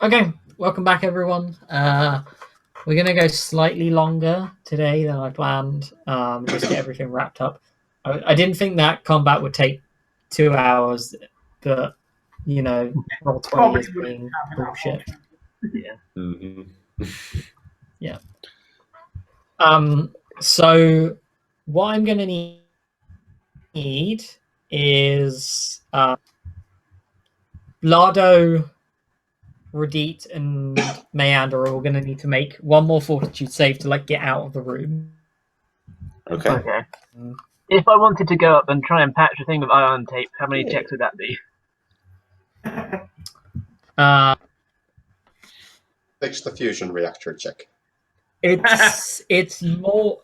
Okay, welcome back, everyone. We're gonna go slightly longer today than I planned. Just get everything wrapped up. I didn't think that combat would take 2 hours, but roll 20 Probably is wouldn't being have enough bullshit. options. Yeah. So what I'm gonna need is Lardo, Radit, and Mayander are all gonna need to make one more fortitude save to get out of the room. Okay. Okay. If I wanted to go up and try and patch a thing with iron tape, how many checks would that be? Fix the fusion reactor check. It's more.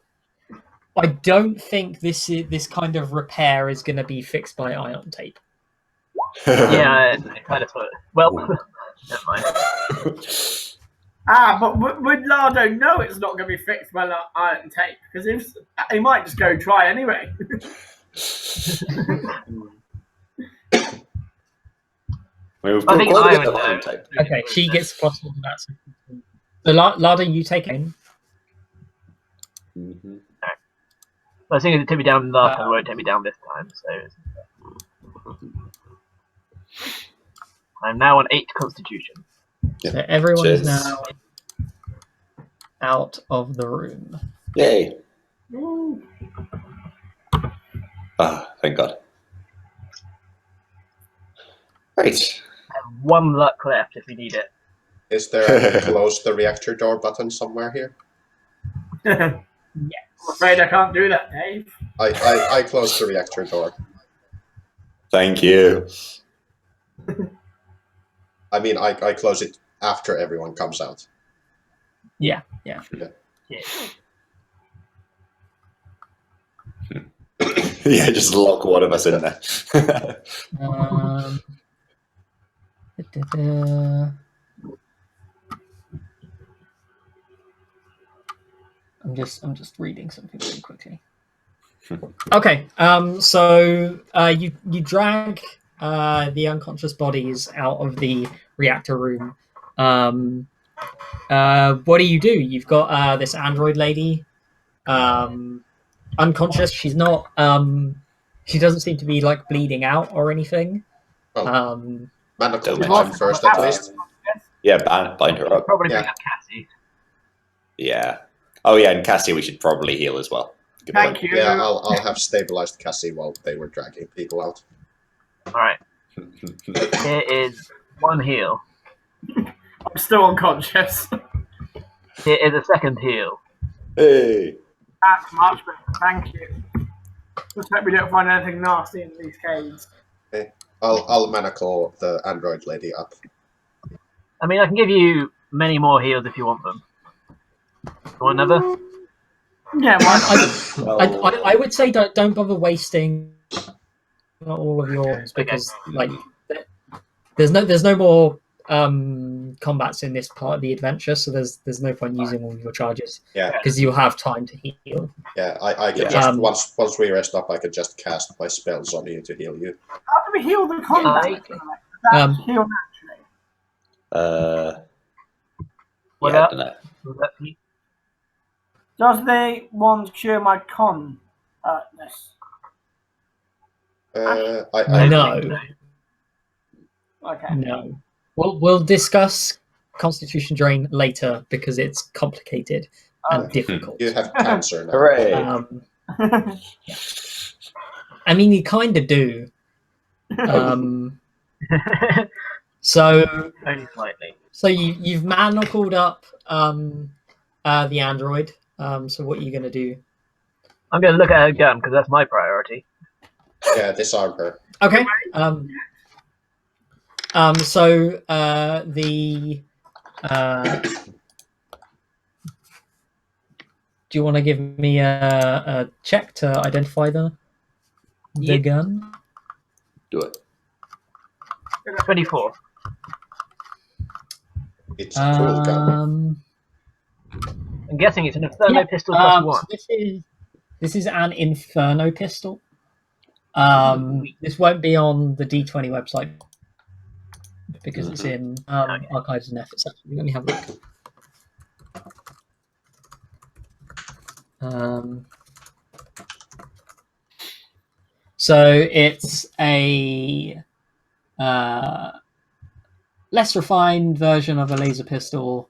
I don't think this kind of repair is going to be fixed by ion tape. Yeah, I kind of thought. Well, never mind. But would Lardo know it's not going to be fixed by iron tape? Because if he might just go try anyway. We've I got think quite a I bit would of iron know. tape. Okay, she gets plus one to that. So Lardo, you take in. Mm-hmm. Well, I think it took me down last time, it won't take me down this time. So I'm now on 8 Constitution. So everyone is Cheers. now out of the room. Yay! Thank God. Right. I have 1 luck left if we need it. Is there a close the reactor door button somewhere here? I'm afraid I can't do that, Dave. I closed the reactor door. Thank you. I mean, I close it after everyone comes out. Yeah. Yeah. Yeah, just lock one of us in there. I'm just reading something really quickly. Okay. So you drag the unconscious bodies out of the reactor room. What do? You've got this android lady, unconscious. She's not. She doesn't seem to be bleeding out or anything. Manical Don't time first, at least. Yeah, bind her up. Probably bring up Cassie. Yeah. Oh yeah, and Cassie, we should probably heal as well. Good Thank point. you. Yeah, I'll have stabilized Cassie while they were dragging people out. Alright. Here is 1 heal. I'm still unconscious. Here is a 2nd heal. Hey. That's much better. Thank you. Just hope we don't find anything nasty in these caves. Okay. I'll manacle the android lady up. I mean, I can give you many more heals if you want them. You want another? Yeah, why not? I would say don't bother wasting all of yours because there's no more combats in this part of the adventure, so there's no point using all your charges. Yeah. Because you'll have time to heal. Yeah, I can just once we rest up, I could just cast my spells on you to heal you. How do we heal the combat? Exactly. That's heal naturally. What Yeah, I up? don't know. Was that Pete? Does the wand cure my con hurtness? No. Okay. No. We'll discuss Constitution Drain later because it's complicated and difficult. You have cancer now. Hooray! I mean, you kind of do. So Only slightly. So you've manacled up the android. So what are you going to do? I'm going to look at her gun because that's my priority. Yeah, disarm her. Okay. So the do you want to give me a check to identify the gun? Do it. 24. It's a cool gun. I'm guessing it's an Inferno pistol plus 1. So this is an Inferno pistol. This won't be on the D20 website because it's in Archives and Efforts. Actually, let me have a look. So it's a less refined version of a laser pistol.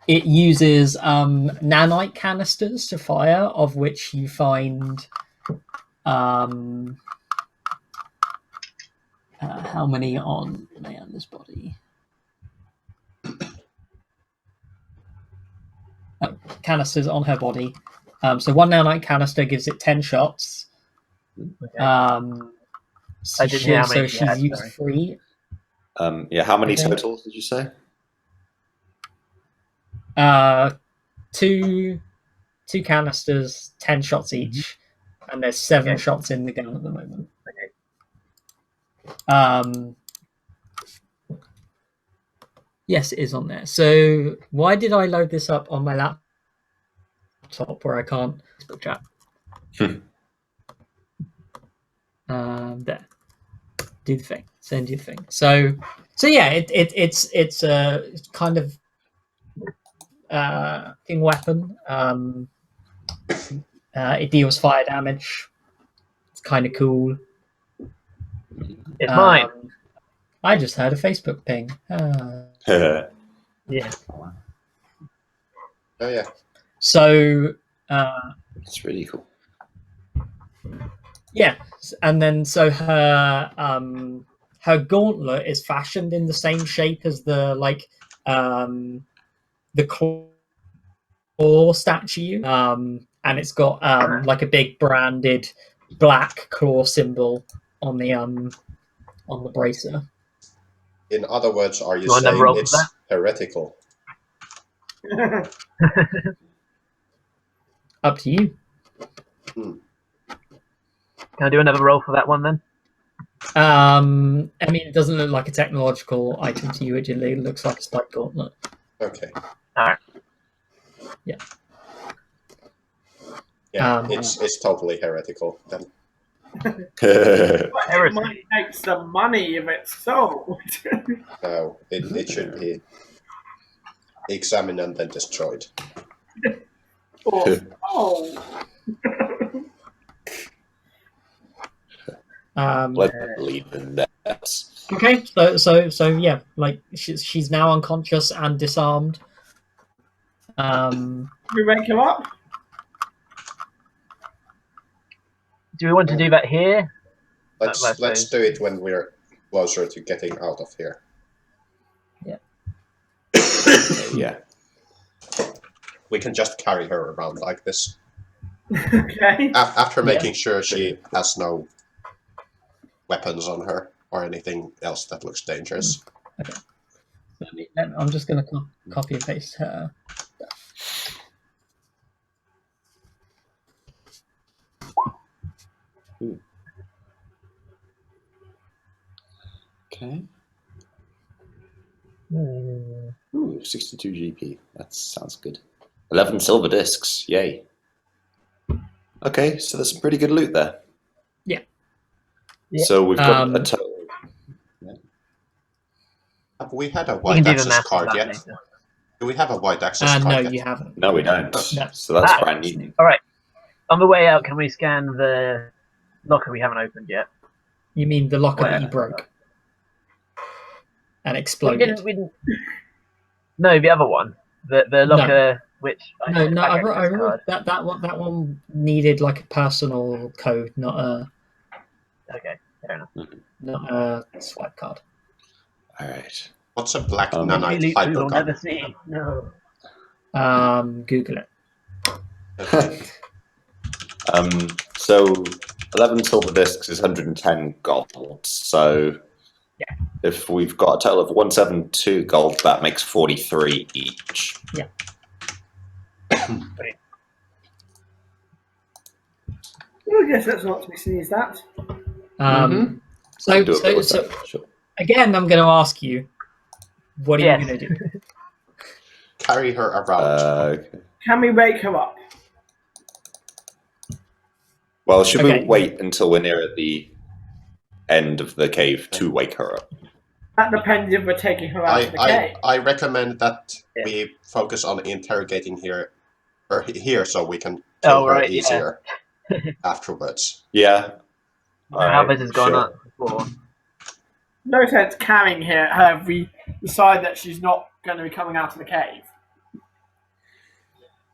It uses nanite canisters to fire, of which you find how many on Leander's body? Canisters on her body. So one nanite canister gives it 10 shots. Okay. I didn't hear how many so she she's had, used sorry. 3. How many Okay. total did you say? 2 canisters, 10 shots each, and there's 7 shots in the gun at the moment. Yes, it is on there. So why did I load this up on my laptop where I can't Facebook chat? There. Do the thing. Send you the thing. So yeah, it's a kind of thing weapon. It deals fire damage. It's kind of cool. It's mine. I just heard a Facebook ping. Yeah. Oh yeah. So It's really cool. yeah, and then so her gauntlet is fashioned in the same shape as the claw statue, and it's got like a big branded black claw symbol on the bracer. In other words, are you Do you want another saying roll for it's that? heretical? Up to you. Can I do another roll for that one then? I mean, it doesn't look like a technological item to you. It looks like a spike gauntlet. Okay. Alright. Yeah. Yeah, it's totally heretical then. It might take some money if it's sold. No, it should be examined and then destroyed. Let's leave the nets. Okay, so yeah, like she's now unconscious and disarmed. We wake him up. Do we want to do that here? Let's do it when we're closer to getting out of here. Yeah. We can just carry her around like this. Okay. After making sure she has no weapons on her or anything else that looks dangerous. Okay. I'm just going to copy and paste her. Okay. Ooh, 62 GP. That sounds good. 11 silver discs. Yay. Okay, so there's some pretty good loot there. Yeah. So we've got a total. Have we had a white access card yet? Later. Do we have a white access card No, yet? you haven't. No, we don't. No. So that's brand new. All right. On the way out, can we scan the locker we haven't opened yet? You mean the locker that you broke and exploded? We didn't. No, the other one. The locker which. I wrote that one needed like a personal code, not a. Okay, fair enough. Not a swipe card. All right. What's a black We nanite will never hypergun? see. No. Google it. Okay. So 11 silver discs is 110 gold. So if we've got a total of 172 gold, that makes 43 each. Yeah. I guess that's not to be sneezed at. Do it So sure. again, I'm going to ask you, what are you going to do? Carry her around. Okay. Can we wake her up? Well, should Okay. we wait until we're near at the end of the cave to wake her up? That depends if we're taking her out of the cave. I recommend that Yeah. we focus on interrogating here so we can kill her easier afterwards. Yeah. How this has gone sure. up before. No sense carrying her if we decide that she's not going to be coming out of the cave.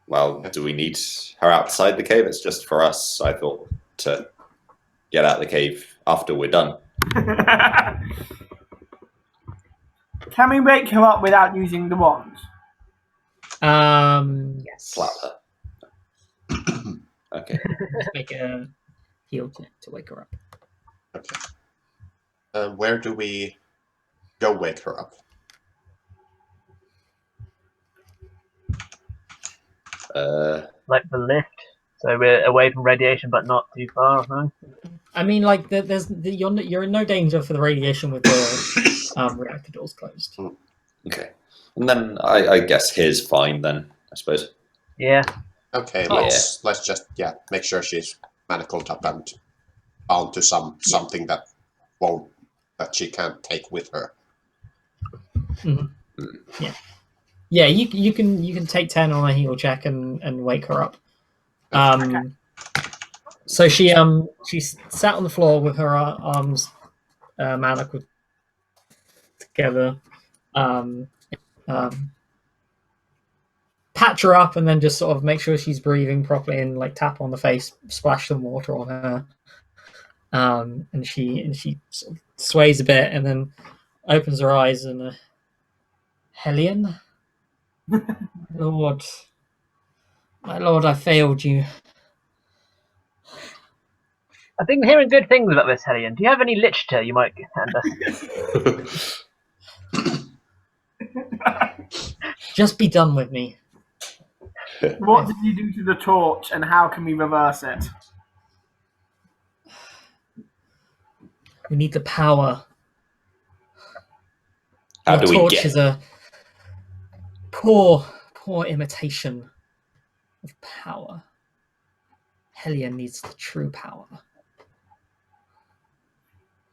Well, do we need her outside the cave? It's just for us, I thought, to get out of the cave after we're done. Can we wake her up without using the wand? Yes. Slap her. Okay. Let's make a heal check to wake her up. Okay. Where do we go wake her up? Like the lift. So we're away from radiation, but not too far. No? I mean, like, you're in no danger for the radiation with the reactor doors closed. Okay. And then I guess here's fine then, I suppose. Yeah. Okay, Yeah. let's just make sure she's manacled up and bound to something that she can't take with her. Yeah, you can take 10 on a heal check and wake her up. So she sat on the floor with her arms manacled together. Patch her up and then just sort of make sure she's breathing properly and like tap on the face, splash some water on her. And she sort of sways a bit and then opens her eyes and Hellion, Lord, my lord, I failed you. I've been hearing good things about this, Hellion. Do you have any literature you might send us? Just be done with me. What did you do to the torch, and how can we reverse it? We need the power. How Your do we torch get? is a poor imitation of power. Hellion needs the true power.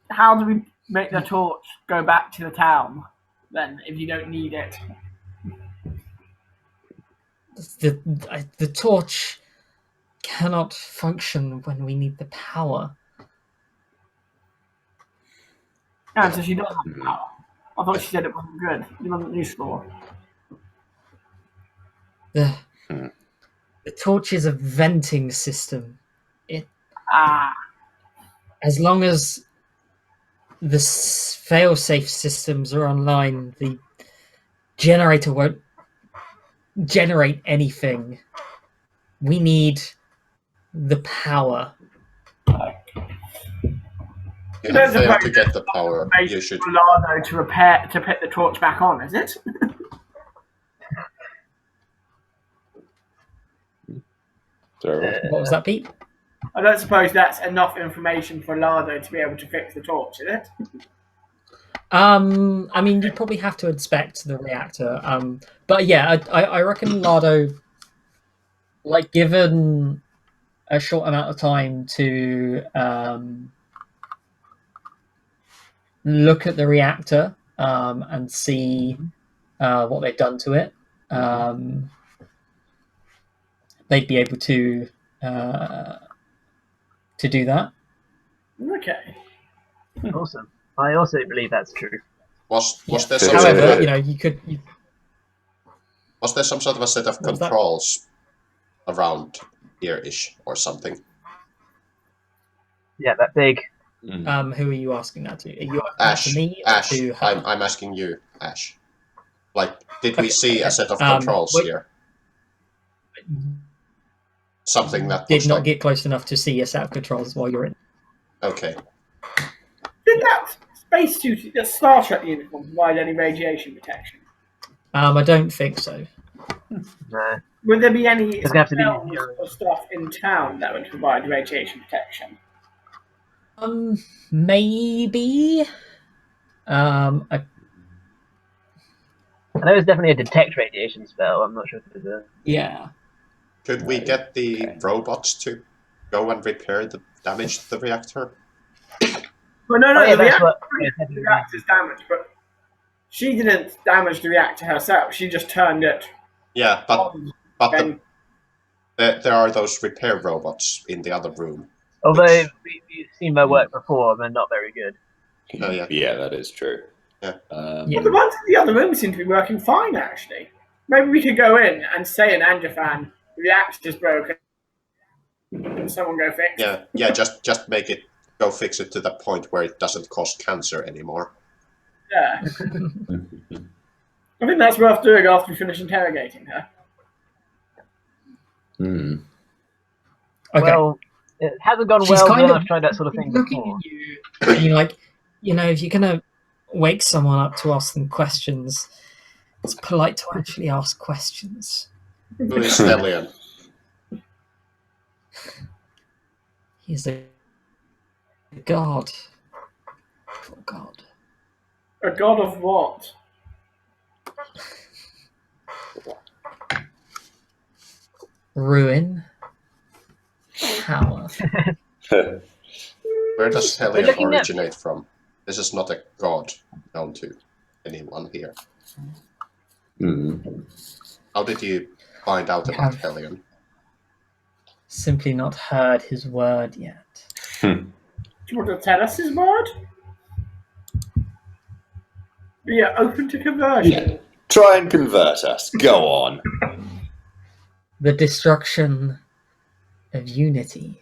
How do we make the torch go back to the town, then, if you don't need it? The torch cannot function when we need the power. Yeah, so she doesn't have power. I thought she said it wasn't good. It wasn't useful. The torch is a venting system. As long as the fail-safe systems are online, the generator won't generate anything. We need the power. If you fail to get the power, you should. Rolando to put the torch back on, is it? What was that, Pete? I don't suppose that's enough information for Lardo to be able to fix the torch, is it? I mean, you probably have to inspect the reactor. But yeah, I reckon Lardo, like, given a short amount of time to look at the reactor and see what they've done to it, they'd be able to do that. Okay. Awesome. I also believe that's true. Was Yeah. there some However, sort of, you know, you could. was there some sort of a set of What was that? controls around here-ish or something? Yeah, that big. Who are you asking that to? Are you asking that Ash, to me or Ash, to her? I'm asking you, Ash. Like, did we see a set of Um, controls wait. here? Something that Did looks not like... get close enough to see your set of controls while you're in. Okay. Did that spacesuit, the Star Trek uniform, provide any radiation protection? I don't think so. No. Would there be any There's gonna have to be- spells or stuff in town that would provide radiation protection? Maybe. I know there's definitely a detect radiation spell. I'm not sure if there's a. Yeah. Could we get the Okay. robots to go and repair the damage to the reactor? Well, no, Oh, yeah, the that's what. reactor's damaged, but she didn't damage the reactor herself. She just turned it Yeah, but on. but there are those repair robots in the other room. Although Which- we've seen my work before, and they're not very good. Oh, yeah. Yeah, that is true. Yeah. Yeah. Well, the ones in the other room seem to be working fine, actually. Maybe we could go in and say in Anjafan, the reactor's broken, and someone go fix it. Yeah. Just make it go fix it to the point where it doesn't cause cancer anymore. Yeah. I think that's worth doing after we finish interrogating her. Hmm. Okay. Well, it hasn't gone She's well kind when of I've tried that sort of thing looking before. at you, and you're like, if you're gonna wake someone up to ask them questions, it's polite to actually ask questions. Who is Hellion? He's a god. Oh god. A god of what? Ruin. Power. Where does We're Hellion looking at- originate from? This is not a god known to anyone here. Hmm. How did you find out about Have- Hellion? Simply not heard his word yet. Do you want to tell us his word? Yeah, open to conversion. Yeah. Try and convert us. Go on. The destruction of unity.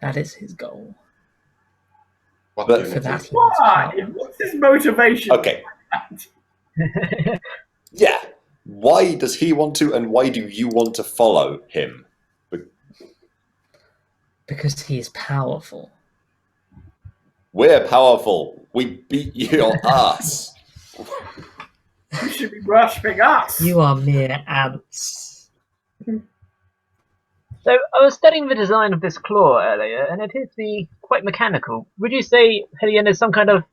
That is his goal. What But- For unity? that he needs Why? power. What's his motivation? Okay. Yeah. Why does he want to, and why do you want to follow him? Because he is powerful. We're powerful. We beat your ass. You should be worshipping us. You are mere ants. So I was studying the design of this claw earlier, and it appears to be quite mechanical. Would you say Hellion is some kind of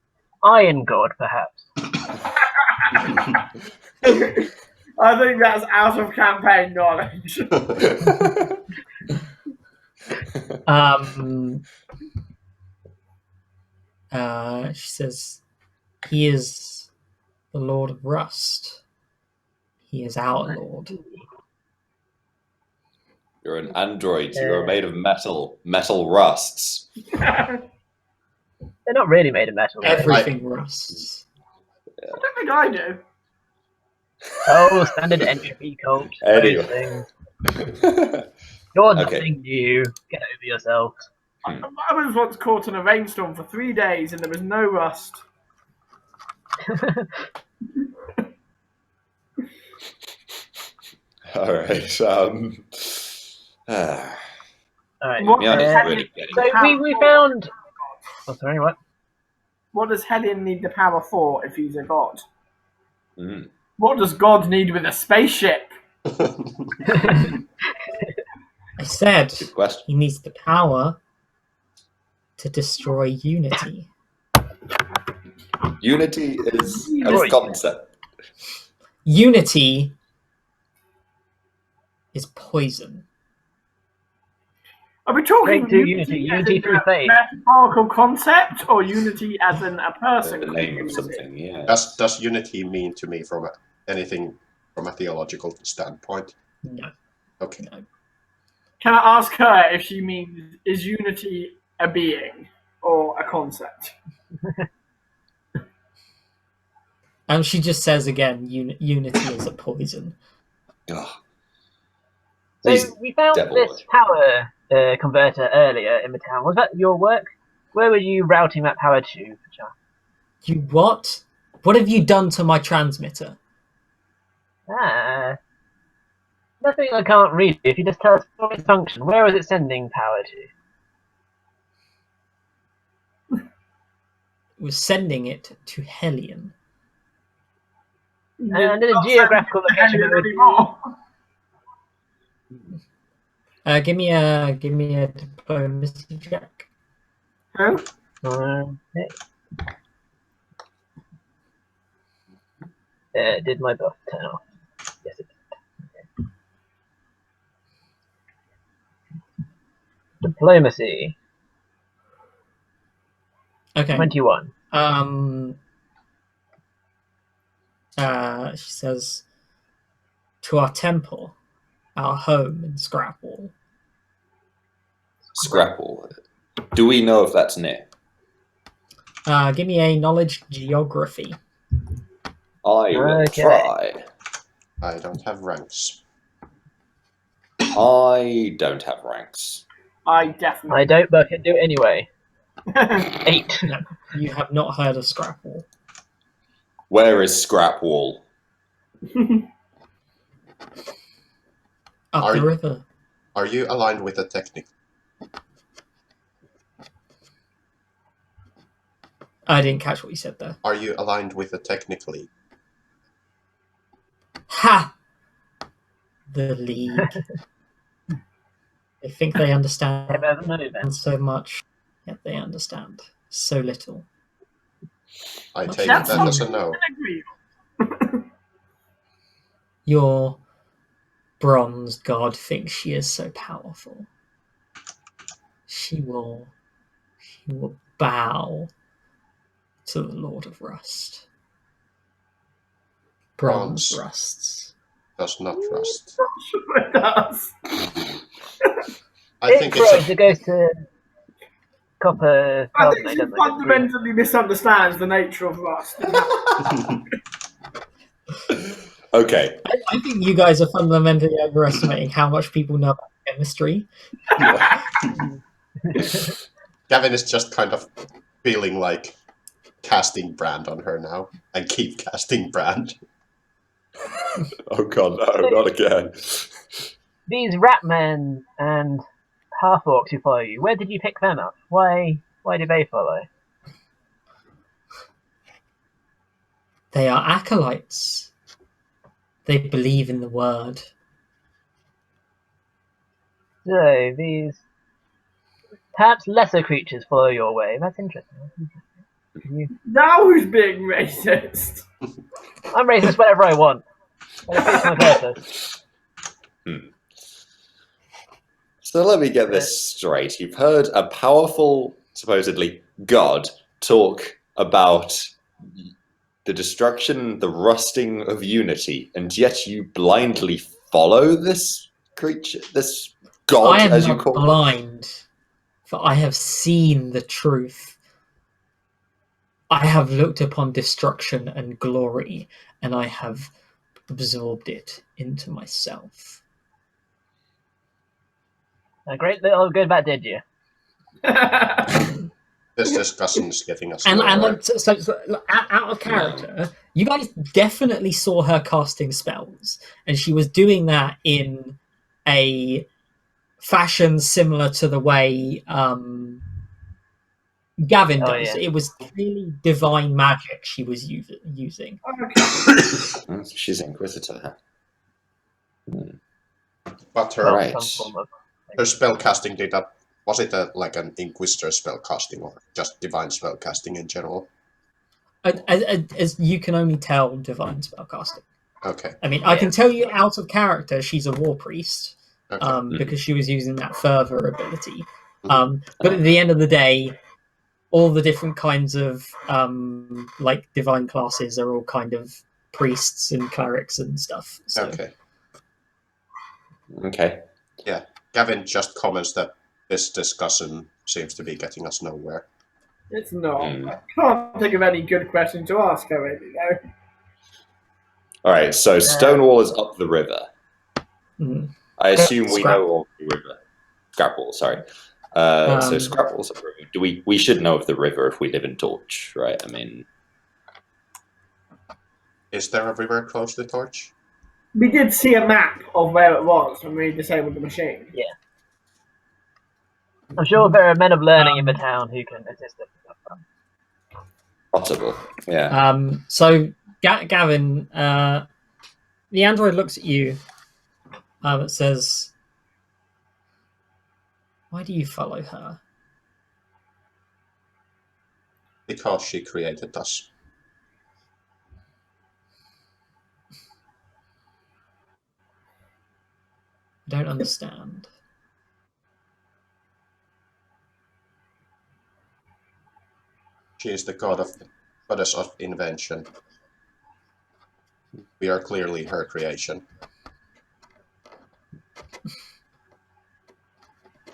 iron god, perhaps? I think that's out of campaign knowledge. She says, he is the Lord of Rust. He is our Lord. You're an android. You're made of metal. Metal rusts. They're not really made of metal. though. Everything rusts. I don't think I do. Oh, standard entropy cult. Anyway. Those things. You're Okay. nothing new. Get over yourself. I was once caught in a rainstorm for 3 days and there was no rust. All right. All right. What Me and does it's Uh, really getting. So we found. Oh, sorry. What? What does Hellion need the power for if he's a god? Mm. What does God need with a spaceship? I said Good question. he needs the power to destroy unity. Unity is a Right. concept. Unity is poison. Are we talking Break through unity, as unity in through a faith. metaphorical concept or unity as in a person? The called name of unity? something. Yeah. Does unity mean to me from anything from a theological standpoint? No. Okay. Can I ask her if she means, is unity a being or a concept? And she just says again, unity is a poison. Ugh. So These we found devil this worship. power converter earlier in the town. Was that your work? Where were you routing that power to? John? You what? What have you done to my transmitter? Ah, nothing I can't read. If you just tell us what its function, where is it sending power to? It was sending it to Hellion. And in a Not geographical sending location, Hellion it would anymore. Give me a diplomacy check. Who? Okay. Did my buff turn off? Yes, it did. Diplomacy. Okay. 21. She says, to our temple, our home in Scrapwall. Scrapple. Do we know if that's near? Give me a knowledge geography. I will Okay. try. I don't have ranks. I don't have ranks. I I definitely. don't, but I can do it anyway. 8. No, you have not heard of Scrapwall. Where is Scrapwall? Up Are the you- river. Are you aligned with the technique? I didn't catch what you said there. Are you aligned with the technically? Ha! The League. They think they understand so much, yet they understand so little. I That's take That's that as a something no. I agree. Your bronze god thinks she is so powerful. She will bow to the Lord of Rust. Bronze Bronze. rusts. Does not rust. Sure it does. I It think it's grows, a, it goes to copper I carbonate, think she doesn't it? Green. fundamentally misunderstands the nature of rust. Okay. I think you guys are fundamentally overestimating how much people know about chemistry. Gavin is just kind of feeling like casting brand on her now and keep casting brand. Oh god, no, not again. These ratmen and half orcs who follow you, where did you pick them up? Why do they follow? They are acolytes. They believe in the word. So these perhaps lesser creatures follow your way. That's interesting. Now who's being racist? I'm racist whatever I want. And it fits my purpose. So let me get this straight. You've heard a powerful, supposedly, god talk about the destruction, the rusting of unity, and yet you blindly follow this creature, this god, I am as you not call it. blind, for I have seen the truth. I have looked upon destruction and glory, and I have absorbed it into myself. A great little good bad did you? This discussion is getting us And nowhere. like, so out of character, you guys definitely saw her casting spells, and she was doing that in a fashion similar to the way Gavin Oh, does. yeah. It was clearly divine magic she was using. She's Inquisitor. But her Alright. Some form of her spell casting data, was it like an Inquisitor spell casting or just divine spell casting in general? As you can only tell, divine spellcasting. Okay. I mean, I can tell you out of character, she's a war priest, Okay. because she was using that fervor ability. But at the end of the day, all the different kinds of like divine classes are all kind of priests and clerics and stuff. So. Okay. Gavin just comments that this discussion seems to be getting us nowhere. It's not. I can't think of any good question to ask her, really, though. Alright, so Stonewall is up the river. Mm. I assume we Scrap. know of the river. Scrapwall, sorry. So Scrapwall's up the river. We should know of the river if we live in Torch, right? I mean, Is there a river close to Torch? We did see a map of where it was when we disabled the machine. Yeah. I'm sure there are men of learning in the town who can assist us. possible. Yeah. So Gavin, the android looks at you. It says, "Why do you follow her?" Because she created us. I don't understand. She is the goddess of invention. We are clearly her creation.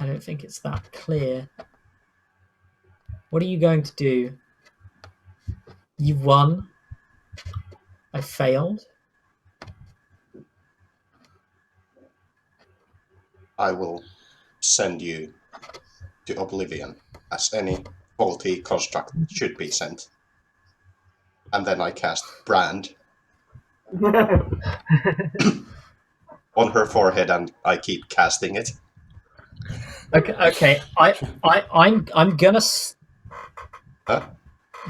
I don't think it's that clear. What are you going to do? You won. I failed. I will send you to oblivion, as any faulty construct should be sent. And then I cast Brand on her forehead, and I keep casting it. Okay. I'm gonna Huh?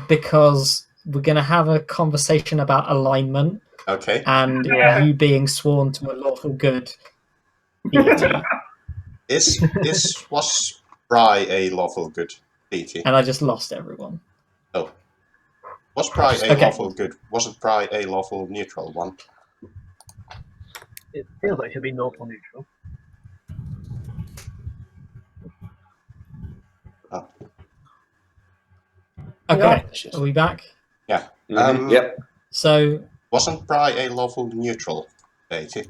because we're gonna have a conversation about alignment Okay. and Yeah. you being sworn to a lawful good deity, Was Bry a lawful good deity? and I just lost everyone. Oh. Was Bry a Okay. lawful good? Wasn't Bry a lawful neutral one? It feels like she'll be lawful neutral. Oh. Okay, Yeah. are we back? Yeah. Yep. So Wasn't Bry a lawful neutral deity?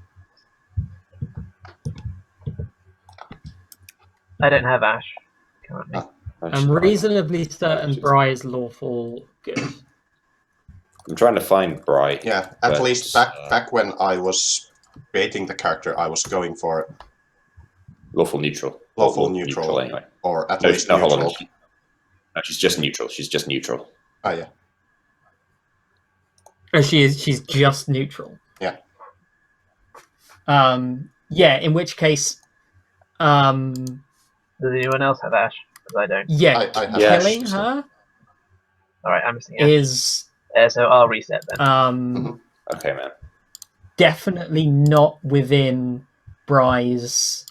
I don't have Ash currently. Oh. I'm reasonably certain Bry is lawful good. I'm trying to find Bright. Yeah. At But, least back when I was creating the character, I was going for Lawful neutral. lawful neutral, anyway. or at No, least no, hold neutral. on. No, she's just neutral. She's just neutral. Oh yeah. Oh, she's just neutral. Yeah. Yeah, in which case, Does anyone else have Ash? Because I don't. yeah, I have Yeah, killing she's- her Alright, I'm missing Ash. is So I'll reset then. Mhm. Okay, man. definitely not within Bry's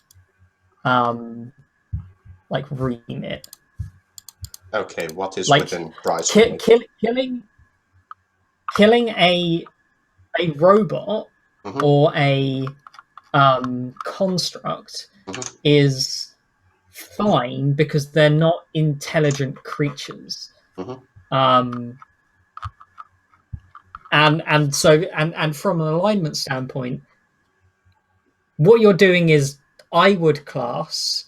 like remit. Okay, what is Like, within Bry's Ki- limit? killing a robot Mhm. or a construct Mhm. is fine because they're not intelligent creatures. Mhm. And from an alignment standpoint, what you're doing is I would class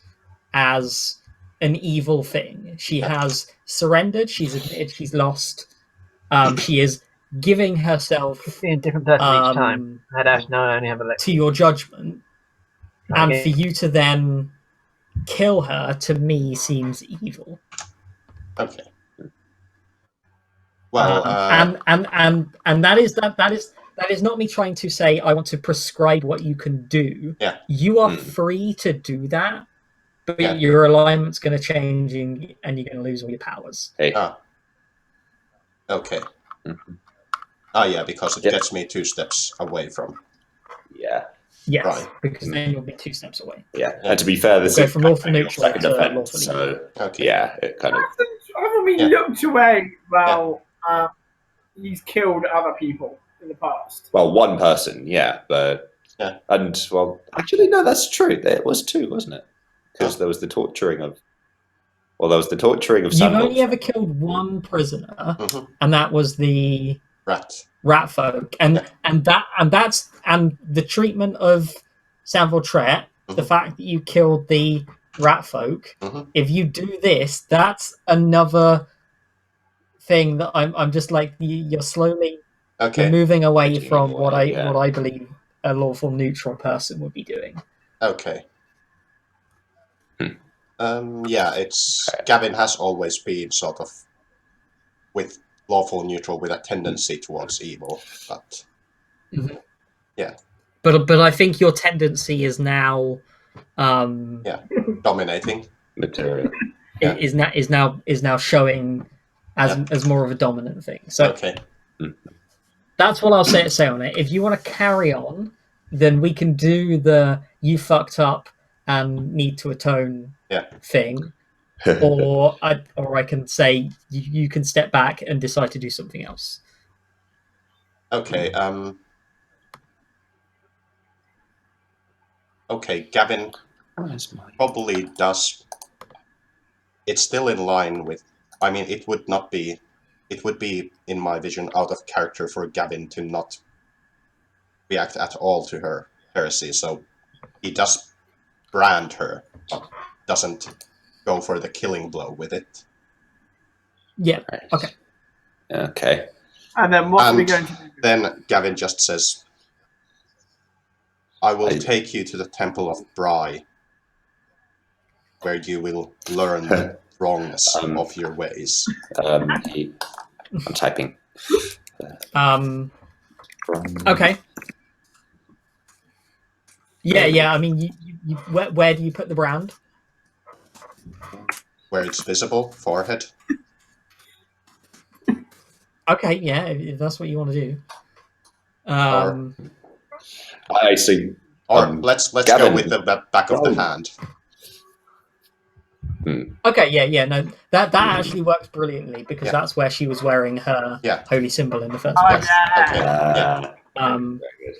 as an evil thing. She has surrendered. She's admitted she's lost. She is giving herself Just being a different person each time. I had Ash, now I only have Alexa. to your judgment, and Okay. for you to then kill her, to me, seems evil. Okay. Well, and that is not me trying to say I want to prescribe what you can do. Yeah. You are Mm. free to do that, but Yeah. your alignment's going to change and you're going to lose all your powers. Hey. okay. Mhm. Yeah, because it Yep. gets me 2 steps away from. Yeah. Yes, Right. because then you'll be 2 steps away. Yeah. And to be fair, this Go is from lawful your neutral second to offense, lawful so Okay. yeah, it kind of. Haven't we Yeah. looked away while he's killed other people in the past? Well, one person, yeah, but Yeah. and well, actually, no, that's true. It was 2, wasn't it? Because there was the torturing of. Well, there was the torturing of. You've Sandals. only ever killed one prisoner, Mhm. and that was the Rat. folk, and the treatment of Sanville Tret, the Mhm. fact that you killed the rat folk. Mhm. If you do this, that's another thing that I'm just like you're slowly Okay. moving away Making from evil, what yeah. I believe a lawful neutral person would be doing. Okay. Yeah, it's Okay. Gavin has always been sort of with lawful neutral with a tendency towards evil, but But I think your tendency is now dominating. Material. Yeah. is now showing as more of a dominant thing. So Okay. that's what I'll say on it. If you want to carry on, then we can do the you fucked up and need to atone thing, or I can say you can step back and decide to do something else. Okay. Okay, Gavin Where's my? probably does. It's still in line with I mean, it would not be. It would be, in my vision, out of character for Gavin to not react at all to her heresy. So he does brand her, but doesn't go for the killing blow with it. Yeah. Right. Okay. Okay. And then what are we And going to do? then Gavin just says, I will take you to the Temple of Bry, where you will learn the wrongness of your ways. I'm typing. Okay. Yeah. I mean, where do you put the brand? Where it's visible, forehead. Okay, yeah, if that's what you want to do. I see. Or let's Gavin. go with the back of the hand. Okay, yeah, no, that actually works brilliantly because that's where she was wearing her holy symbol in the first place. Okay. Yeah. Very good.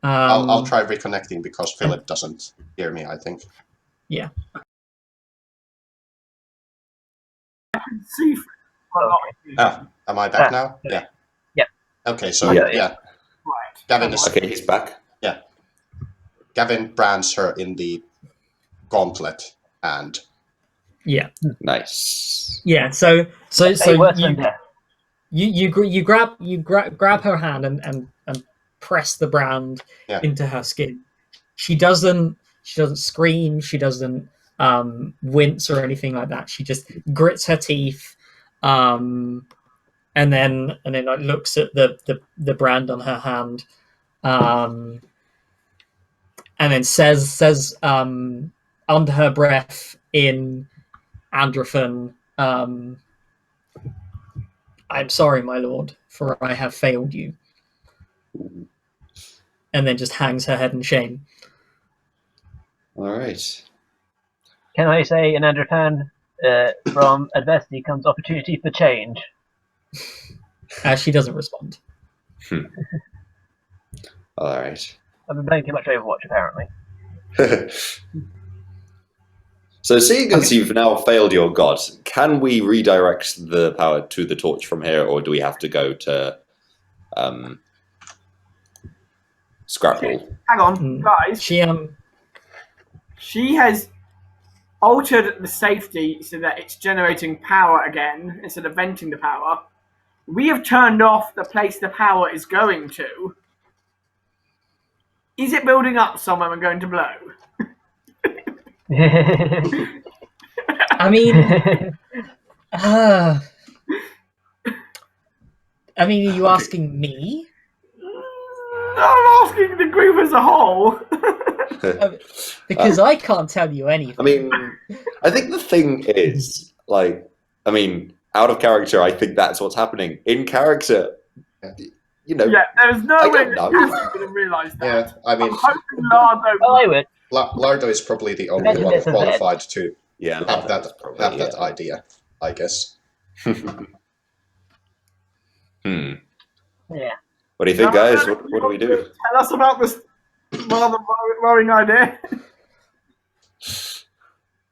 I'll try reconnecting because Philip doesn't hear me, I think. Yeah. See, Am I back now? Yeah. Yep. Okay, so Yeah. yeah. right. Gavin is Okay, he's back. Gavin brands her in the gauntlet and Yeah. Nice. Yeah. So Worse than death. you grab her hand and press the brand into her skin. She doesn't scream. She doesn't wince or anything like that. She just grits her teeth, and then like looks at the brand on her hand, and then says under her breath in Androphan, I'm sorry, my lord, for I have failed you. And then just hangs her head in shame. All right. Can I say in Androphan, from adversity comes opportunity for change? She doesn't respond. All right. I've been playing too much Overwatch, apparently. So, seeing as you've now failed your god, can we redirect the power to the torch from here, or do we have to go to Scrapple? Hang on, guys. She has altered the safety so that it's generating power again instead of venting the power. We have turned off the place the power is going to. Is it building up somewhere and going to blow? I mean, are you asking me? I'm asking the group as a whole. Because I can't tell you anything. I mean, I think the thing is, like, I mean, out of character, I think that's what's happening. In character, you know. Yeah, there's no I way don't know. Cassie's going to realise that. Yeah, I mean, I'm hoping Lardo. I would. Lardo is probably the only Imagine one there's a qualified to Yeah, have that's that probably, that idea, I guess. Hmm. Yeah. What do you think, guys? What do we do? Tell us about this rather worrying idea.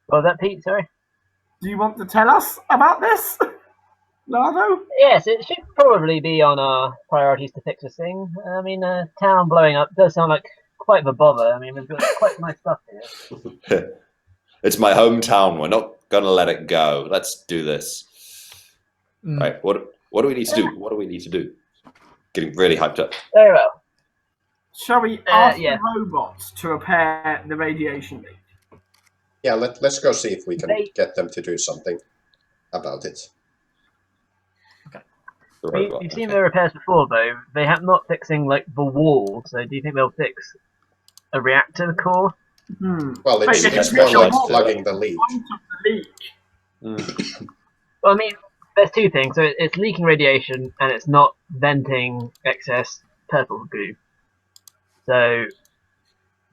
What was that, Pete? Sorry? Do you want to tell us about this, Lardo? Yes, it should probably be on our priorities to fix this thing. I mean, town blowing up does sound like quite the bother. I mean, we've got quite nice stuff here. It's my hometown. We're not gonna let it go. Let's do this. Right. What do we need to do? What do we need to do? Getting really hyped up. Very well. Shall we ask yeah. the robots to repair the radiation leak? Yeah, let's go see if we can They- get them to do something about it. The robot, We've seen okay. the repairs before, though. They have not fixing like the wall. So, do you think they'll fix a reactor core? Well, Wait, it's it's more like visual. plugging the leak. Point of the leak. Well, I mean, there's two things. So it's leaking radiation, and it's not venting excess purple goo. So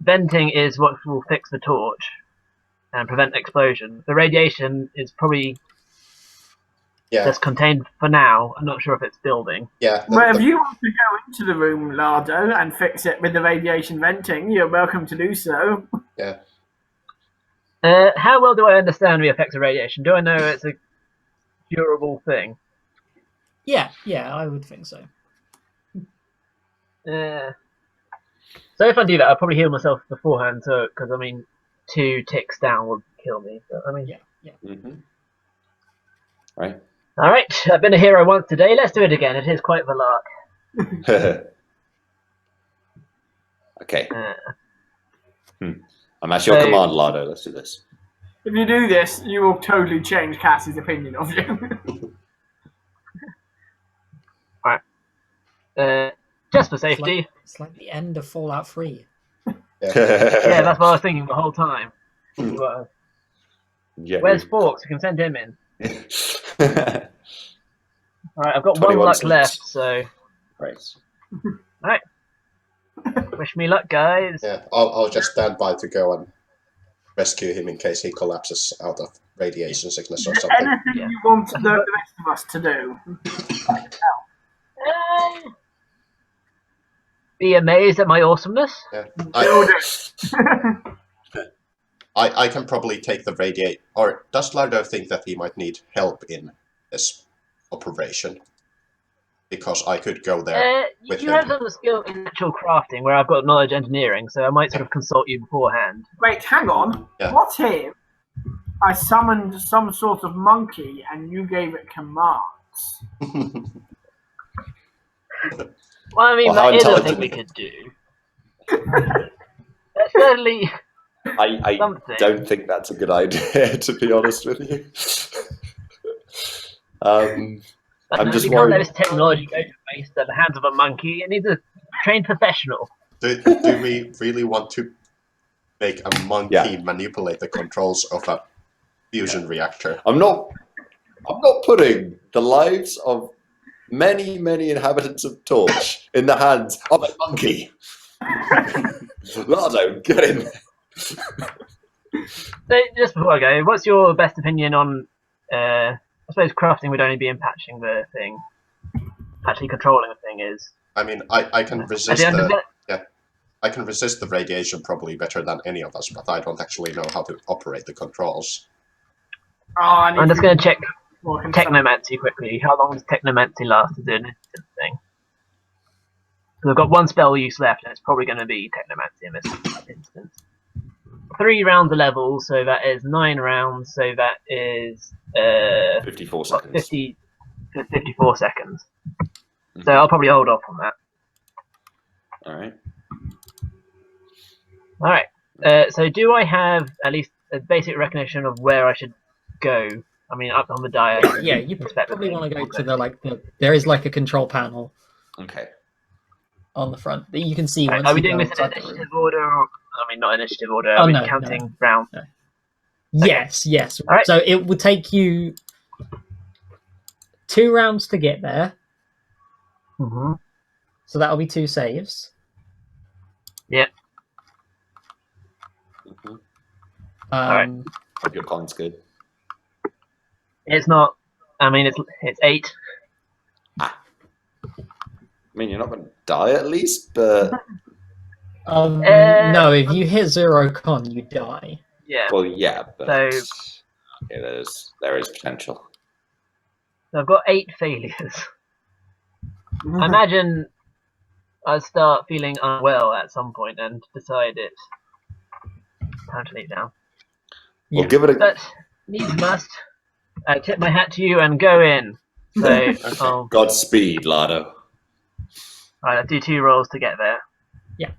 venting is what will fix the torch and prevent explosion. The radiation is probably Yeah, just contained for now. I'm not sure if it's building. yeah. Well, if you want to go into the room, Lardo, and fix it with the radiation venting, you're welcome to do so. Yeah. How well do I understand the effects of radiation? Do I know it's a durable thing? Yeah, I would think so. So if I do that, I'll probably heal myself beforehand. So, because I mean, 2 ticks down would kill me. But I mean, Yeah. Right. All right, I've been a hero once today. Let's do it again. It is quite the lark. Okay. Uh, I'm at your So- command, Lardo. Let's do this. If you do this, you will totally change Cassie's opinion of you. just for safety. It's like the end of Fallout 3. Yeah, that's what I was thinking the whole time. Well, Yeah, where's Forks? We can send him in. All right, I've got 1 21 luck cents. left, so Right. wish me luck, guys. Yeah, I'll just stand by to go and rescue him in case he collapses out of radiation sickness or something. Anything Yeah. you want the rest of us to do? Be amazed at my awesomeness. Yeah. Will do. I can probably take the radiate. Or does Lardo think that he might need help in this operation? Because I could go there. with You him. have some skill in natural crafting, where I've got knowledge engineering, so I might sort of consult you beforehand. Wait, hang on. Yeah. What if I summoned some sort of monkey and you gave it commands? Well, I mean, Well, how that is a intelligent thing we could do. That's certainly I something. don't think that's a good idea, to be honest with you. I'm just we can't let worried. this technology go to waste at the hands of a monkey. It needs a trained professional. do we really want to make a monkey manipulate the controls of a fusion reactor? I'm not putting the lives of many inhabitants of Torch in the hands of a monkey. Lardo, get in there. So, just before I go, what's your best opinion on? I suppose crafting would only be impatching the thing. Actually, controlling the thing is. I mean, I can resist At the end of the I can resist the radiation probably better than any of us, but I don't actually know how to operate the controls. Oh, I need I'm just to- going to check Well, can Technomancy quickly. How long does Technomancy last as an instant thing? Because I've got 1 spell use left, and it's probably going to be Technomancy in this instance. 3 rounds a level, so that is 9 rounds, so that is 54 seconds. 54 seconds. So I'll probably hold off on that. Alright. Alright, so do I have at least a basic recognition of where I should go? I mean, up on the dial. Yeah, you probably want to go to the there is like a control panel Okay. on the front that you can see. Right, Once are we you doing go this in inside the room. initiative order? I mean, not initiative order. Oh, Are we no, counting rounds? Yes. All right. So it would take you 2 rounds to get there. Mm-hmm. So that'll be 2 saves. Mhm. Um, Hope your con's good. It's not. I mean, it's 8. I mean, you're not going to die at least, but no, if you hit 0 con, you die. Yeah. well, yeah. But So- okay, there is potential. So I've got 8 failures. I imagine I'll start feeling unwell at some point and decide it's time to leave now. Well, Yeah. give it a. But needs must. I tip my hat to you and go in. So I'll Godspeed, Lardo. do 2 rolls to get there. Yeah.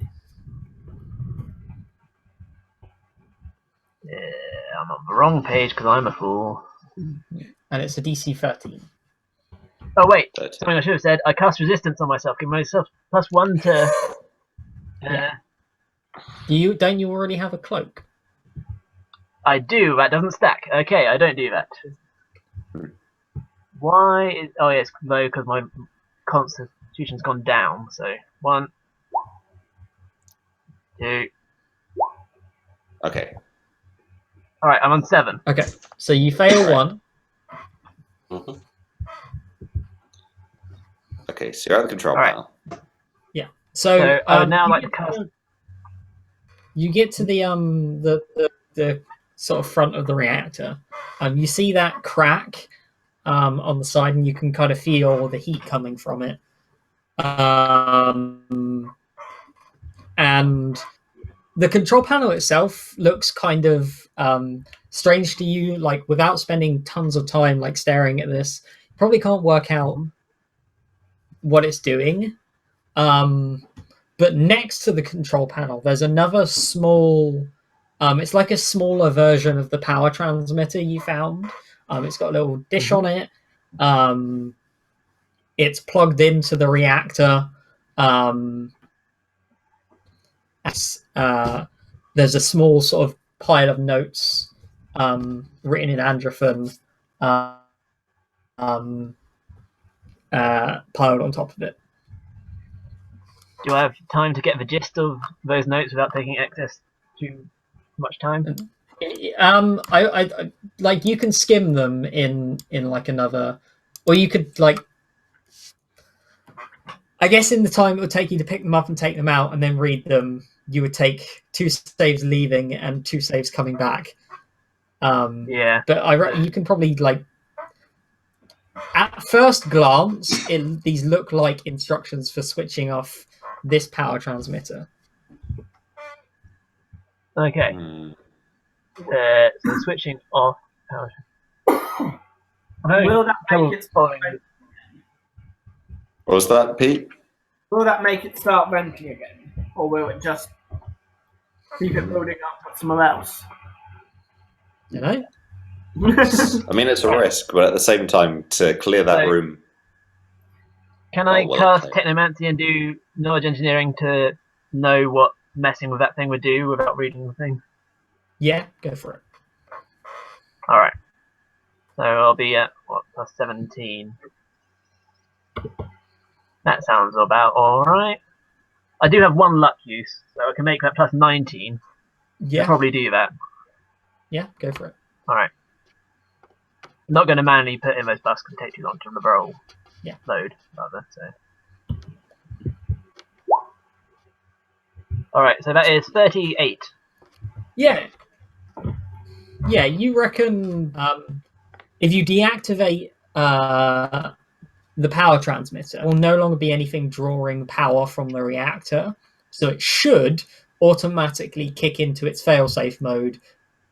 Yeah, I'm on the wrong page because I'm a fool. And it's a DC 13. Oh wait, 13. something I should have said. I cast resistance on myself. Give myself +1 to. Yeah. Don't you already have a cloak? I do. That doesn't stack. Okay, I don't do that. Why? Oh yes, low because my constitution's gone down. So 1, 2. Okay. All right, I'm on 7. Okay, so you fail Right. 1. Mhm. Okay, so you're at the control Alright. panel. So I would now you like to get cast. You get to the sort of front of the reactor. You see that crack on the side, and you can kind of feel the heat coming from it. And the control panel itself looks kind of strange to you. Like, without spending tons of time like staring at this, you probably can't work out what it's doing. But next to the control panel, there's another small. It's like a smaller version of the power transmitter you found. It's got a little dish on it. It's plugged into the reactor. There's a small sort of pile of notes written in Androphon piled on top of it. Do I have time to get the gist of those notes without taking excess too much time? I like, you can skim them in like another, or you could like, I guess in the time it would take you to pick them up and take them out and then read them, you would take 2 saves leaving and 2 saves coming back. Yeah. But you can probably, like, at first glance, these look like instructions for switching off this power transmitter. Okay. So switching off power. Will that make it start following. What was that, Pete? Will that make it start venting again, or will it just keep it building up somewhere else? You know? I mean, it's a risk, but at the same time, to clear that room. Can I well, cast okay. Technomancy and do knowledge engineering to know what messing with that thing would do without reading the thing? Yeah, go for it. Alright. So I'll be at, what, plus 17. That sounds about alright. I do have 1 luck use, so I can make that plus 19. Yeah, I'll probably do that. yeah, go for it. Alright. I'm not going to manually put in those buffs because it take too long to roll. Yeah. Load, rather, so. Alright, so that is 38. Yeah. Yeah, you reckon if you deactivate the power transmitter, there will no longer be anything drawing power from the reactor, so it should automatically kick into its failsafe mode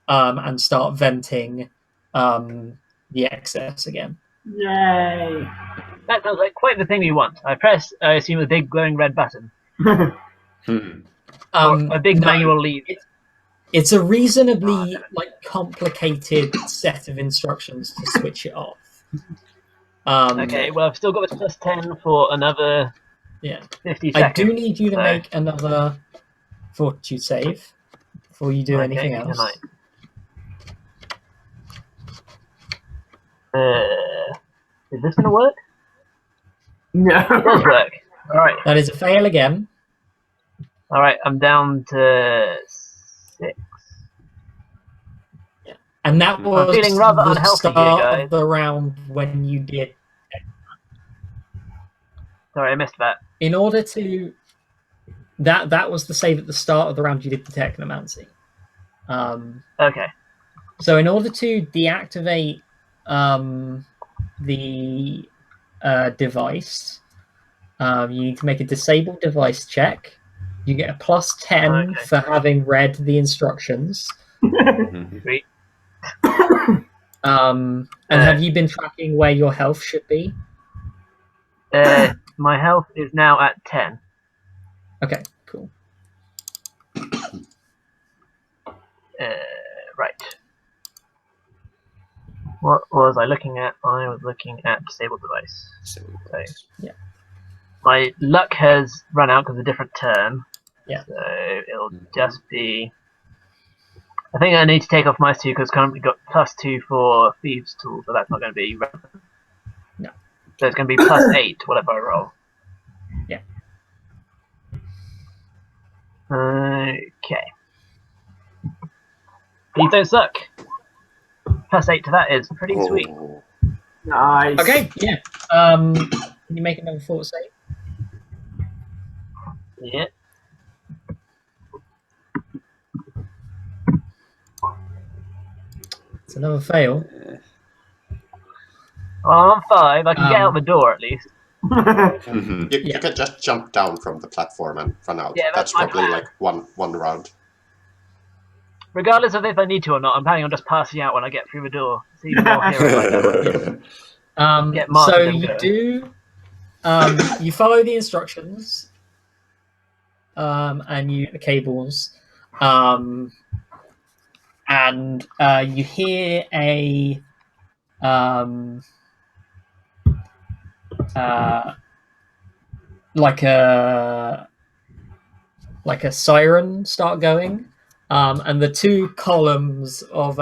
and start venting the excess again. Yay! That sounds like quite the thing we want. I press, I assume, a big glowing red button. Or a big No, manual lever. it's a reasonably complicated set of instructions to switch it off. Okay, well, I've still got this plus 10 for another 50 seconds. I do need you to make another fortitude save before you do anything else. Is this going to work? No. It does work. Alright. That is a fail again. Alright, I'm down to 6. And that was feeling rather the unhealthy start here, guys. of the round when you did. Sorry, I missed that. In order to... That was the save at the start of the round you did the Technomancy. Okay. So in order to deactivate the device, you need to make a disabled device check. You get a plus 10 for having read the instructions. Sweet. And have you been tracking where your health should be? My health is now at 10. Okay, cool. Right. What was I looking at? I was looking at disabled device. So, yeah. My luck has run out because of a different turn. Yeah. So it'll just be... I think I need to take off my 2 because currently got plus 2 for Thieves' Tool, so that's not going to be relevant. No. So it's going to be plus 8, whatever I roll. Yeah. Okay. Please don't suck. Plus 8 to that is pretty sweet. Nice. Okay, yeah. Can you make another fort save? Yeah. It's another fail. Well, I'm 5. I can get out the door at least. Mhm. You Yeah. can just jump down from the platform and run out. Yeah, that's that's my probably plan. like one round. Regardless of if I need to or not, I'm planning on just passing out when I get through the door. It's even more hero-like that way. Get So martyrdom you going. do. You follow the instructions. And you the cables. And you hear a like a siren start going, and the two columns of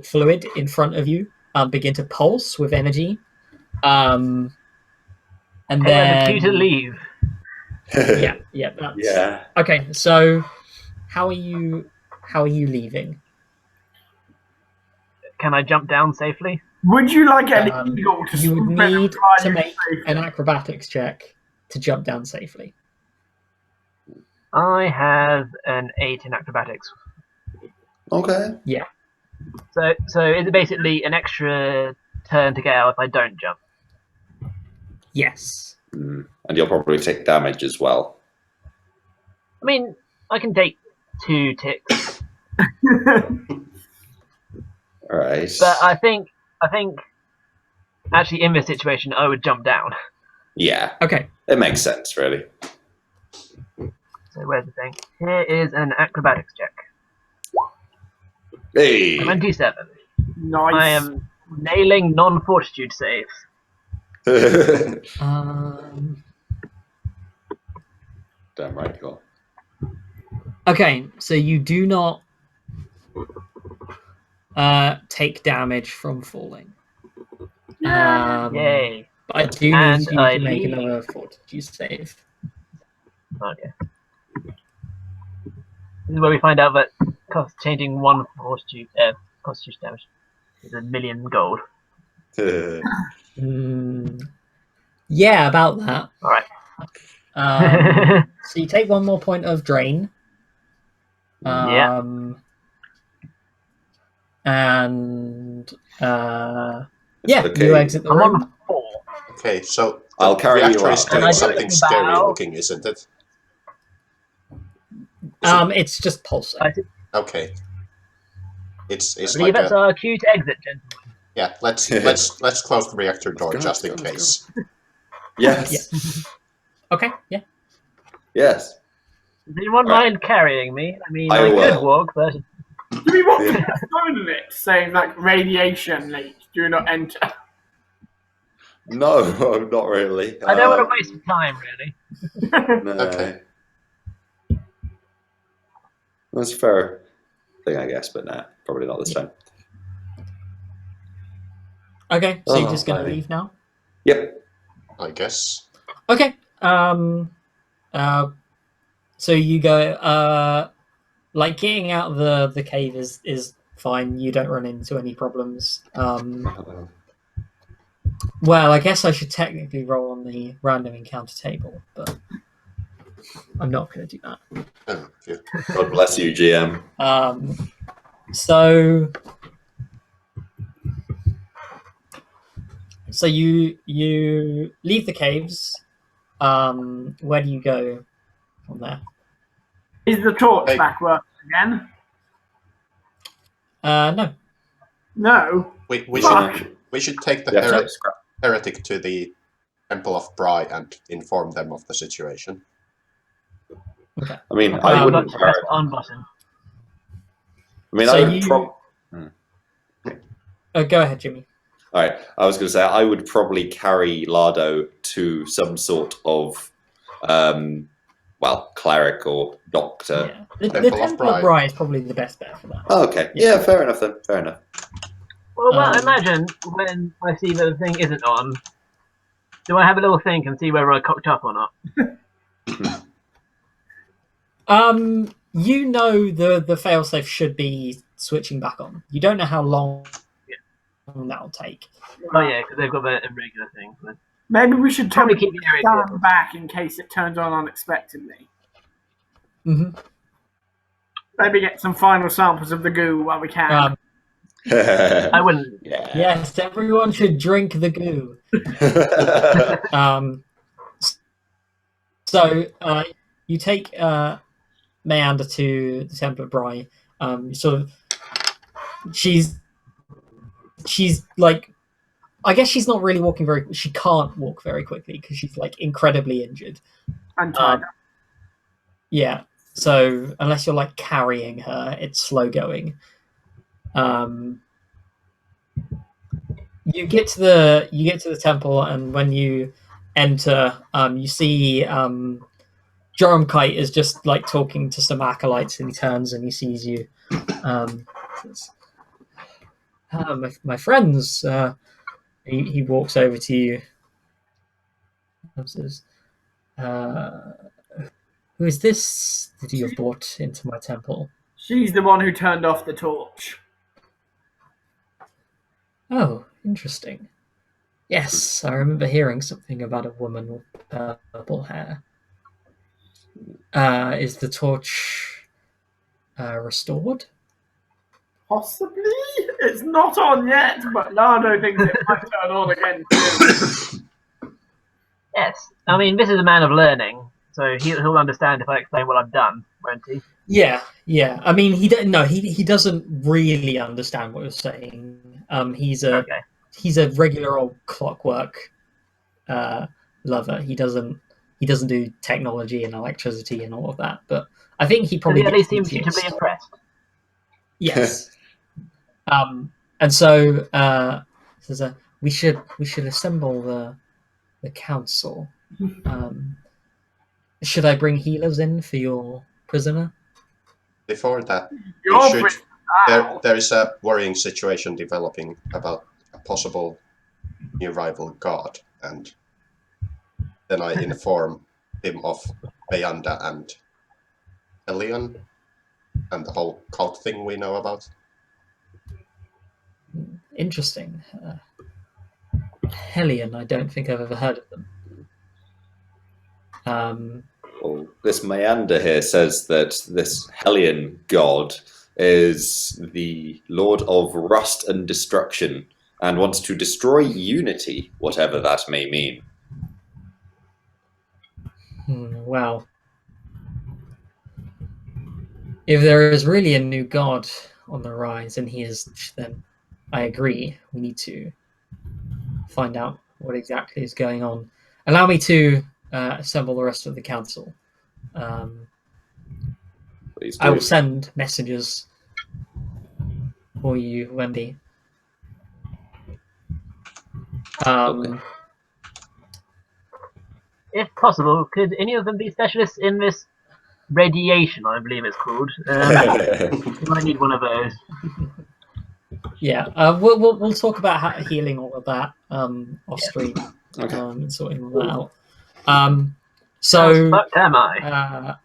fluid in front of you begin to pulse with energy, and Hey, then the cue to leave. yeah that's Yeah. okay. So how are you leaving? Can I jump down safely? Would you like an eagle to You would swoop in and need fly to you make safely? an acrobatics check to jump down safely. I have an 8 in acrobatics. Okay. So is it basically an extra turn to get out if I don't jump? Yes. Mm. And you'll probably take damage as well. I mean, I can take 2 ticks, All right. but I think actually in this situation I would jump down. Yeah, Okay. it makes sense, really. So where's the thing? Here is an acrobatics check. Hey. 27. Nice. I am nailing non-fortitude saves. Um, Damn right you are. okay, so you do not take damage from falling. Yay. But I do And need you I to make leave. another fortitude save. Okay. This is where we find out that changing 1 constitution damage is 1 million gold. Yeah, about that. Alright. So you take 1 more point of drain. Yeah. And It's yeah, okay. you exit the I'm room. on 4. Okay, so the I'll carry you reactor is out. doing And I something do scary bow. looking, isn't it? It's just pulsing. Okay. It's I believe like that's a our cue to exit, gentlemen. yeah. Let's close the reactor door go, just in let's go. case. Yes. Okay, yeah. Yes. Does anyone Right. mind carrying me? I mean, I I could will. walk, but Do we want Yeah. to phone it saying like radiation leak? Do not enter. No, not really. I don't want to waste time, really. No. Okay. That's a fair thing, I guess, but nah, probably not this time. Okay, so you're Oh, just gonna funny. leave now? Yep. I guess. Okay. So you go. Like getting out of the cave is fine. You don't run into any problems. Well, I guess I should technically roll on the random encounter table, but I'm not going to do that. Oh, phew. God bless you, GM. So you leave the caves. Where do you go from there? Is the torch Hey. back working again? No. No. We Fuck. should take the Yeah. heretic to the Temple of Bry and inform them of the situation. I mean, Okay. I I'd like wouldn't. to press the on button. I mean, So I would. you- Go ahead, Jimmy. All right. I was going to say I would probably carry Lardo to some sort of, cleric or doctor. Yeah. The Temple of Temple of Bry. Bry is probably the best bet for that. Oh, okay. Yeah, fair enough then. Fair enough. Well, I Um, imagine when I see that the thing isn't on, do I have a little think and see whether I cocked up or not? You know the failsafe should be switching back on. You don't know how long that'll take. Oh yeah, because they've got a regular thing. But Maybe we should probably probably keep the area stand clear. back in case it turns on unexpectedly. Mm-hmm. Maybe get some final samples of the goo while we can. I wouldn't. Yeah. Yes, everyone should drink the goo. So you take Meander to the Temple of Bry. Sort of, she's like, I guess she's not really walking very. She can't walk very quickly because she's like incredibly injured. And tired. Yeah. So unless you're like carrying her, it's slow going. You get to the temple, and when you enter, you see Joram Kite is just like talking to some acolytes, and he turns and he sees you. Says, my friends. He walks over to you. And says, "Who is this that you have brought into my temple?" She's the one who turned off the torch. Oh, interesting. Yes, I remember hearing something about a woman with purple hair. Is the torch restored? Possibly? It's not on yet, but Lardo thinks it might turn on again soon. Yes. I mean, this is a man of learning, so he'll understand if I explain what I've done, won't he? Yeah. I mean, he doesn't really understand what you're saying. He's a regular old clockwork lover. He doesn't do technology and electricity and all of that. But I think he probably at least gets seems suitably impressed. Yes. And so says, we should assemble the council. Should I bring healers in for your prisoner? Before that, Your there is a worrying situation developing about a possible new rival god, and then I inform him of Bayanda and Elion and the whole cult thing we know about. Interesting. Hellion, I don't think I've ever heard of them. Well, this Meander here says that this Hellion god is the lord of rust and destruction and wants to destroy unity, whatever that may mean. Well, if there is really a new god on the rise, and he is, then I agree. We need to find out what exactly is going on. Allow me to assemble the rest of the council. Please do. I will send messages for you, Wendy. Okay. If possible, could any of them be specialists in this radiation, I believe it's called? You might need one of those. Yeah, we'll talk about how healing all of that off stream. Okay. And sorting all that out. So How fucked am I?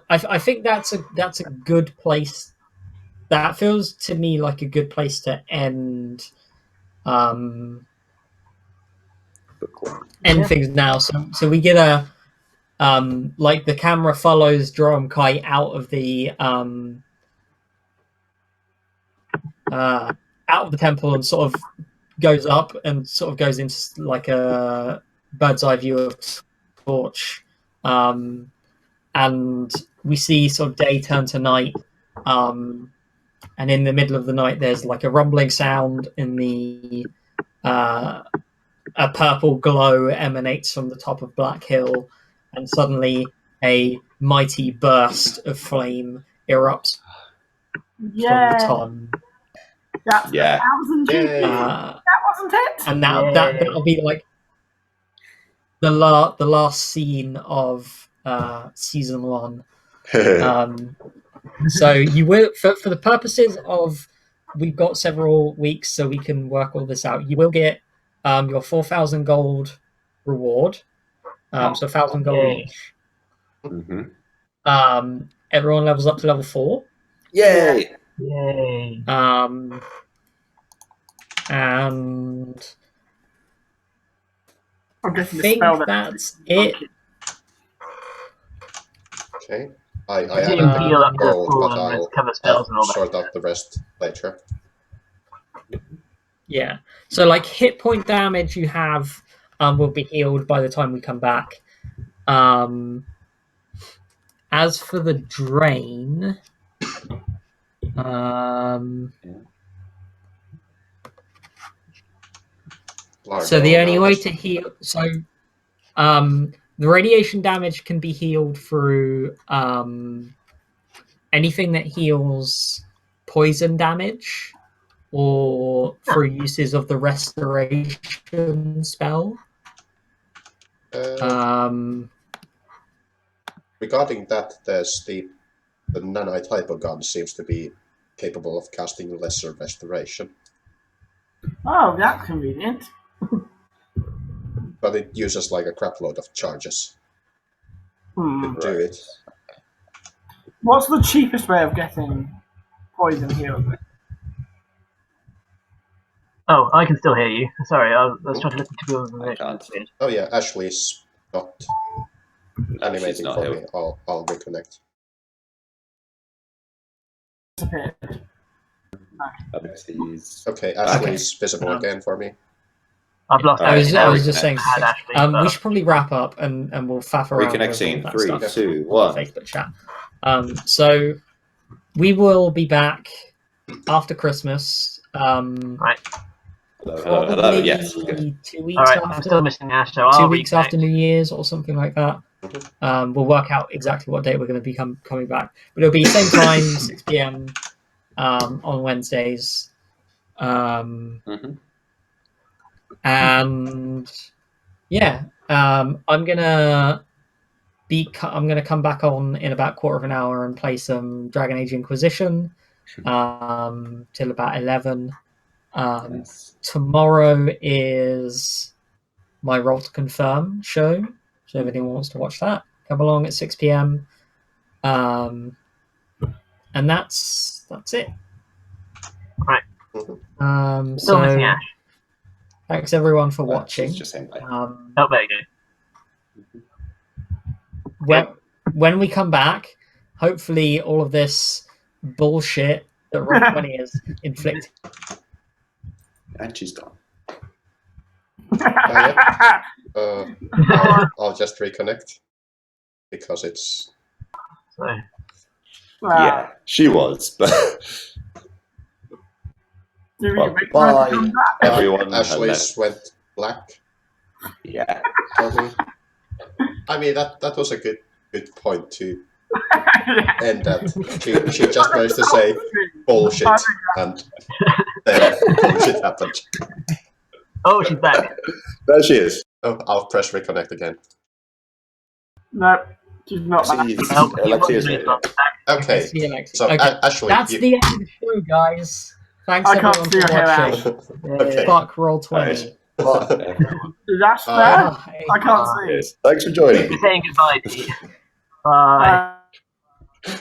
I think that's a good place. That feels to me like a good place to end things now. So we get a like the camera follows Joram Kite out of the temple and sort of goes up and sort of goes into like a bird's eye view of Torch, and we see sort of day turn to night, and in the middle of the night there's like a rumbling sound in the a purple glow emanates from the top of Black Hill, and suddenly a mighty burst of flame erupts from the top. That's Yeah. 1,000 GP. That wasn't it. And that'll be like the last scene of season 1. So you will, for the purposes of, we've got several weeks so we can work all this out. You will get your 4,000 gold reward. So 1,000 gold each. Mm-hmm. Everyone levels up to level 4. Yay! Yay. And I'm I guessing the think spell that's it. Okay. I You added can the heal up to gold, full but and I'll cover spells and all that. sort out the rest later. Yeah. So like hit point damage you have will be healed by the time we come back. As for the drain, so the only way to heal, the radiation damage can be healed through anything that heals poison damage or through uses of the restoration spell. Regarding that, there's the nanite hypogun seems to be capable of casting lesser restoration, Oh, that's convenient. but it uses like a crapload of charges to do it. What's the cheapest way of getting poison healed? Oh, I can still hear you. Sorry, I was trying to listen to your I can't. Oh yeah, Ashley's not No, she's animating not for here. me. I'll reconnect. Disappeared. Ellipses. Okay, Ashley's visible again for me. I've lost. Alright, I now was we just saying. had Ashley, We but- should probably wrap up and we'll faff around. Reconnect with scene. all that 3, stuff 2, on 1. Facebook chat. So we will be back after Christmas. Right. Hello, Probably yes. Good. 2 weeks All right, I'm after. still missing Ash, so 2 I'll weeks reconnect. after New Year's or something like that. Mhm. We'll work out exactly what date we're going to be coming back, but it'll be same time, 6 p.m. On Wednesdays. Mhm. And yeah, I'm gonna come back on in about quarter of an hour and play some Dragon Age Inquisition till about 11. Nice. Tomorrow is my Roll to Confirm show, so if anyone wants to watch that, come along at 6 p.m. And that's it. Right. Mhm. Still missing So Ash. thanks everyone for She's watching. just saying bye. Oh, there you go. When we come back, hopefully all of this bullshit that Roll20 has inflicted. And she's gone. I'll just reconnect because it's So, Yeah, she was. But Do we Well, make bye. come back? everyone, Ashley's went black yeah. for me. I mean that was a good point to end that. She just managed to say bullshit and then bullshit happened. oh, she's back. There she is. Oh, I'll press reconnect again. No, she's not back. She's, Oh, Alexia's you here. want me to back? Okay, See you next so week. Okay, Ashley, that's you, the end of the show, guys. Thanks I can't everyone see for your hair, watching. Okay. Fuck Roll20. Alright. Fuck everyone. Is Ash there? Bye. I can't see. Yes. Thanks for joining. Saying goodbye to you. Bye. Uh,